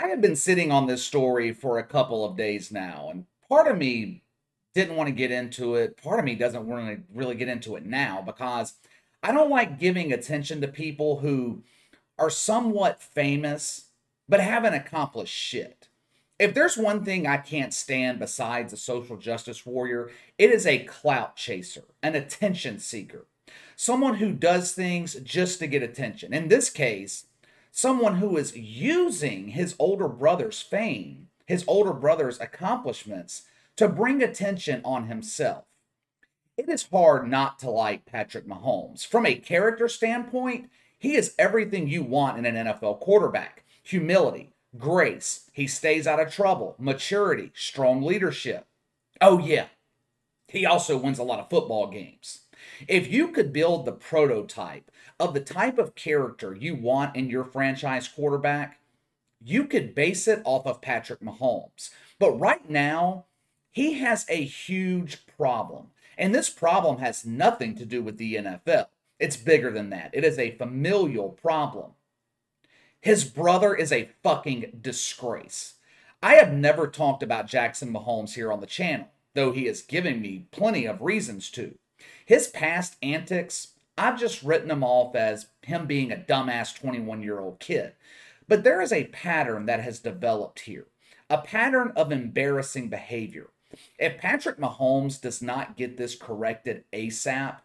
I have been sitting on this story for a couple of days now, and part of me didn't want to get into it. Part of me doesn't want to really get into it now because I don't like giving attention to people who are somewhat famous but haven't accomplished shit. If there's one thing I can't stand besides a social justice warrior, it is a clout chaser, an attention seeker, someone who does things just to get attention. In this case, someone who is using his older brother's fame, his older brother's accomplishments to bring attention on himself. It is hard not to like Patrick Mahomes. From a character standpoint, he is everything you want in an NFL quarterback. Humility, grace, he stays out of trouble, maturity, strong leadership. Oh yeah, he also wins a lot of football games. If you could build the prototype of the type of character you want in your franchise quarterback, you could base it off of Patrick Mahomes. But right now, he has a huge problem. And this problem has nothing to do with the NFL. It's bigger than that. It is a familial problem. His brother is a fucking disgrace. I have never talked about Jackson Mahomes here on the channel, though he has given me plenty of reasons to. His past antics, I've just written him off as him being a dumbass 21-year-old kid. But there is a pattern that has developed here, a pattern of embarrassing behavior. If Patrick Mahomes does not get this corrected ASAP,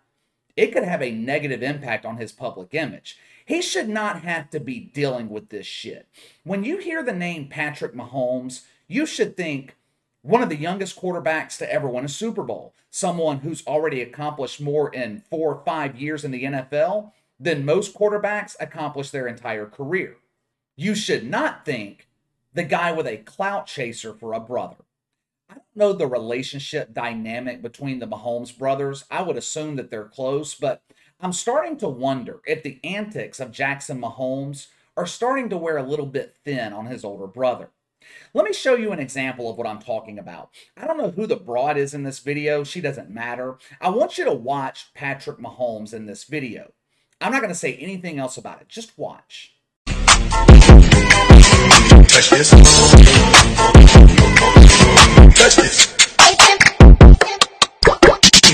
it could have a negative impact on his public image. He should not have to be dealing with this shit. When you hear the name Patrick Mahomes, you should think one of the youngest quarterbacks to ever win a Super Bowl, someone who's already accomplished more in 4 or 5 years in the NFL than most quarterbacks accomplish their entire career. You should not think the guy with a clout chaser for a brother. I don't know the relationship dynamic between the Mahomes brothers. I would assume that they're close, but I'm starting to wonder if the antics of Jackson Mahomes are starting to wear a little bit thin on his older brother. Let me show you an example of what I'm talking about. I don't know who the broad is in this video. She doesn't matter. I want you to watch Patrick Mahomes in this video. I'm not going to say anything else about it. Just watch. Touch this. Touch this.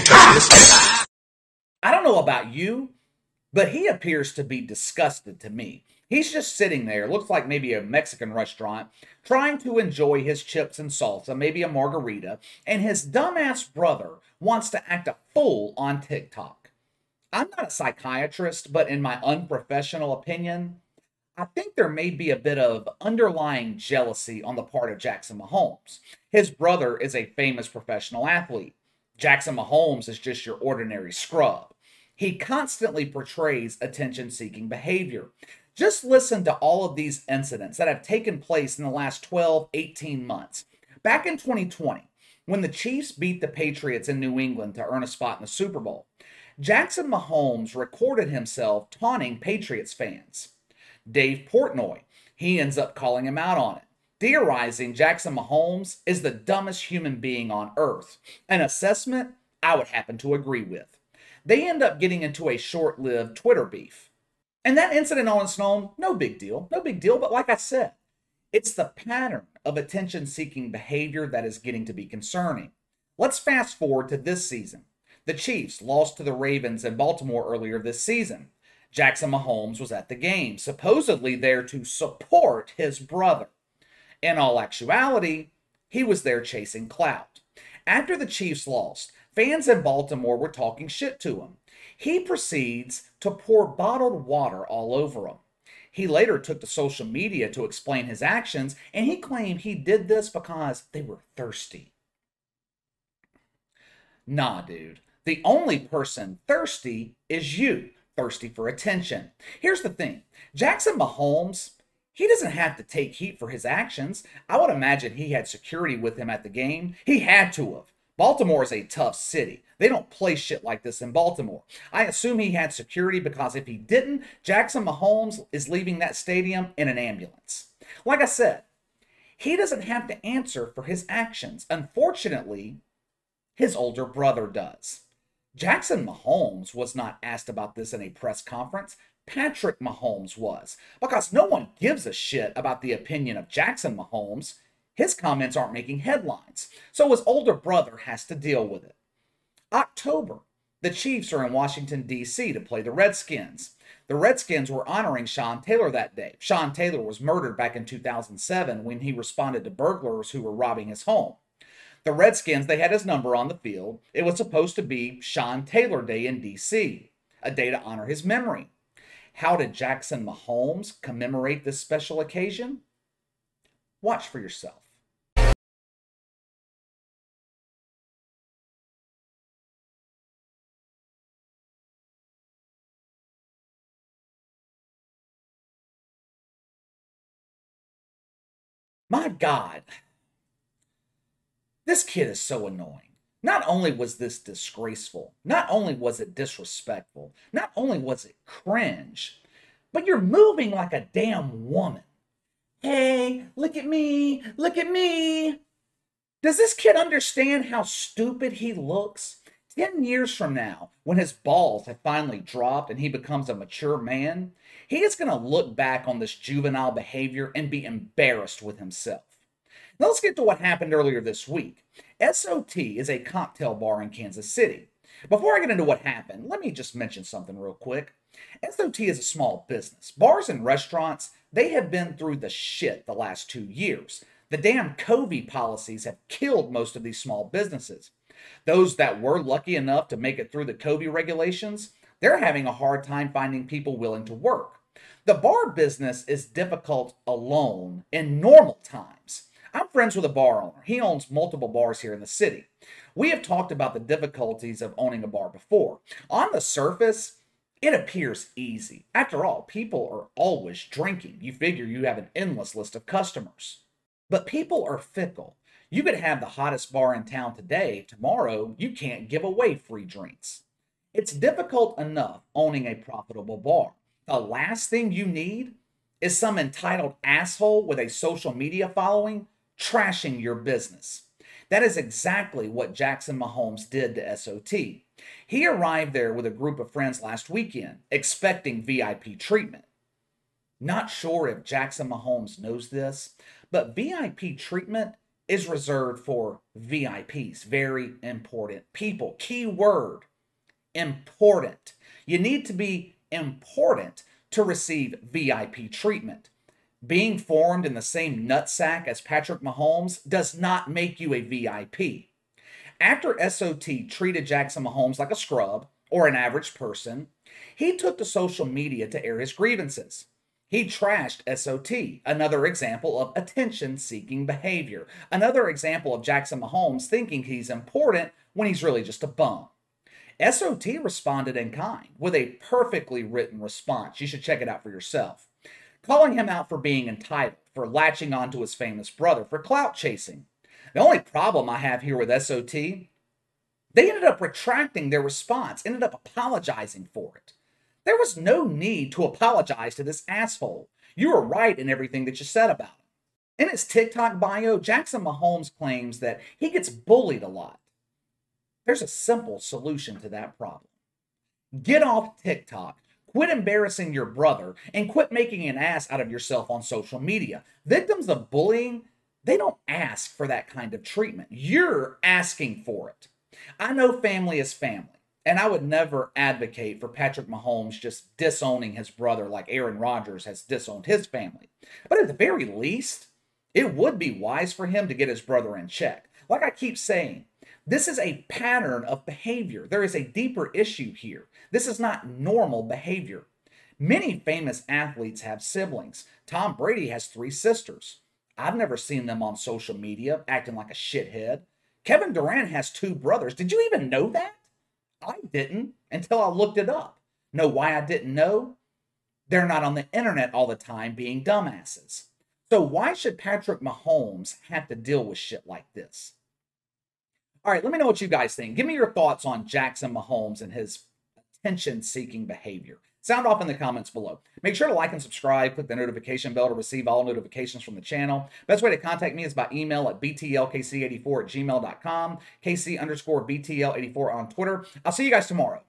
Touch this. I don't know about you, but he appears to be disgusted to me. He's just sitting there, looks like maybe a Mexican restaurant, trying to enjoy his chips and salsa, maybe a margarita, and his dumbass brother wants to act a fool on TikTok. I'm not a psychiatrist, but in my unprofessional opinion, I think there may be a bit of underlying jealousy on the part of Jackson Mahomes. His brother is a famous professional athlete. Jackson Mahomes is just your ordinary scrub. He constantly portrays attention-seeking behavior. Just listen to all of these incidents that have taken place in the last 12, 18 months. Back in 2020, when the Chiefs beat the Patriots in New England to earn a spot in the Super Bowl, Jackson Mahomes recorded himself taunting Patriots fans. Dave Portnoy, he ends up calling him out on it, theorizing Jackson Mahomes is the dumbest human being on earth, an assessment I would happen to agree with. They end up getting into a short-lived Twitter beef. And that incident on its own, no big deal, but like I said, it's the pattern of attention-seeking behavior that is getting to be concerning. Let's fast forward to this season. The Chiefs lost to the Ravens in Baltimore earlier this season. Jackson Mahomes was at the game, supposedly there to support his brother. In all actuality, he was there chasing clout. After the Chiefs lost, fans in Baltimore were talking shit to him. He proceeds to pour bottled water all over him. He later took to social media to explain his actions, and he claimed he did this because they were thirsty. Nah, dude. The only person thirsty is you. Thirsty for attention. Here's the thing. Jackson Mahomes, he doesn't have to take heat for his actions. I would imagine he had security with him at the game. He had to have. Baltimore is a tough city. They don't play shit like this in Baltimore. I assume he had security because if he didn't, Jackson Mahomes is leaving that stadium in an ambulance. Like I said, he doesn't have to answer for his actions. Unfortunately, his older brother does. Jackson Mahomes was not asked about this in a press conference. Patrick Mahomes was, because no one gives a shit about the opinion of Jackson Mahomes. His comments aren't making headlines, so his older brother has to deal with it. October, the Chiefs are in Washington, D.C. to play the Redskins. The Redskins were honoring Sean Taylor that day. Sean Taylor was murdered back in 2007 when he responded to burglars who were robbing his home. The Redskins, they had his number on the field. It was supposed to be Sean Taylor Day in D.C., a day to honor his memory. How did Jackson Mahomes commemorate this special occasion? Watch for yourself. My God, this kid is so annoying. Not only was this disgraceful, not only was it disrespectful, not only was it cringe, but you're moving like a damn woman. Hey, look at me, look at me. Does this kid understand how stupid he looks? 10 years from now, when his balls have finally dropped and he becomes a mature man, he is going to look back on this juvenile behavior and be embarrassed with himself. Now let's get to what happened earlier this week. SOT is a cocktail bar in Kansas City. Before I get into what happened, let me just mention something real quick. SOT is a small business. Bars and restaurants, they have been through the shit the last 2 years. The damn COVID policies have killed most of these small businesses. Those that were lucky enough to make it through the COVID regulations, they're having a hard time finding people willing to work. The bar business is difficult alone in normal times. I'm friends with a bar owner. He owns multiple bars here in the city. We have talked about the difficulties of owning a bar before. On the surface, it appears easy. After all, people are always drinking. You figure you have an endless list of customers. But people are fickle. You could have the hottest bar in town today. Tomorrow, you can't give away free drinks. It's difficult enough owning a profitable bar. The last thing you need is some entitled asshole with a social media following trashing your business. That is exactly what Jackson Mahomes did to SOT. He arrived there with a group of friends last weekend, expecting VIP treatment. Not sure if Jackson Mahomes knows this, but VIP treatment is reserved for VIPs, very important people. Key word, important. You need to be important to receive VIP treatment. Being formed in the same nutsack as Patrick Mahomes does not make you a VIP. After SOT treated Jackson Mahomes like a scrub or an average person, he took to social media to air his grievances. He trashed SOT, another example of attention-seeking behavior, another example of Jackson Mahomes thinking he's important when he's really just a bum. SOT responded in kind with a perfectly written response. You should check it out for yourself. Calling him out for being entitled, for latching onto his famous brother, for clout chasing. The only problem I have here with SOT, they ended up retracting their response, ended up apologizing for it. There was no need to apologize to this asshole. You were right in everything that you said about him. In his TikTok bio, Jackson Mahomes claims that he gets bullied a lot. There's a simple solution to that problem. Get off TikTok, quit embarrassing your brother, and quit making an ass out of yourself on social media. Victims of bullying, they don't ask for that kind of treatment. You're asking for it. I know family is family. And I would never advocate for Patrick Mahomes just disowning his brother like Aaron Rodgers has disowned his family. But at the very least, it would be wise for him to get his brother in check. Like I keep saying, this is a pattern of behavior. There is a deeper issue here. This is not normal behavior. Many famous athletes have siblings. Tom Brady has 3 sisters. I've never seen them on social media acting like a shithead. Kevin Durant has 2 brothers. Did you even know that? I didn't until I looked it up. Know why I didn't know? They're not on the internet all the time being dumbasses. So why should Patrick Mahomes have to deal with shit like this? All right, let me know what you guys think. Give me your thoughts on Jackson Mahomes and his attention-seeking behavior. Sound off in the comments below. Make sure to like and subscribe. Click the notification bell to receive all notifications from the channel. Best way to contact me is by email at btlkc84@gmail.com, KC_BTL84 on Twitter. I'll see you guys tomorrow.